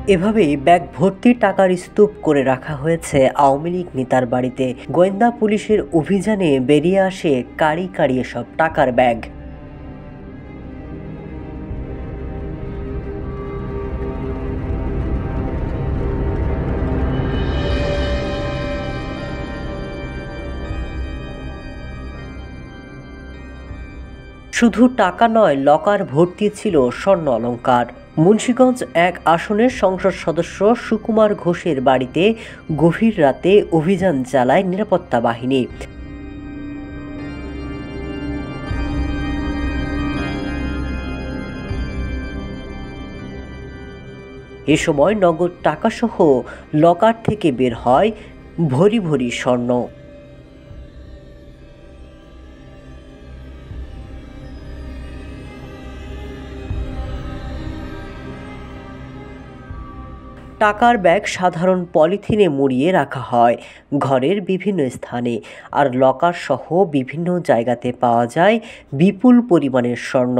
এভাবেই ব্যাগ ভর্তি টাকার স্তূপ করে রাখা হয়েছে আওয়ামী লীগ নেতার বাড়িতে। গোয়েন্দা পুলিশের অভিযানে বেরিয়ে আসে কাঁড়ি কাঁড়ি এসব টাকার ব্যাগ। শুধু টাকা নয়, লকার ভর্তি ছিল স্বর্ণ অলংকার। মুন্সিগঞ্জ এক আসনের সংসদ সদস্য সুকুমার ঘোষের বাড়িতে গভীর রাতে অভিযান চালায় নিরাপত্তা বাহিনী। এ সময় নগদ টাকাসহ লকার থেকে বের হয় ভরি ভরি স্বর্ণ। টাকার ব্যাগ সাধারণ পলিথিনে মুড়িয়ে রাখা হয় ঘরের বিভিন্ন স্থানে, আর লকার সহ বিভিন্ন জায়গাতে পাওয়া যায় বিপুল পরিমাণের স্বর্ণ।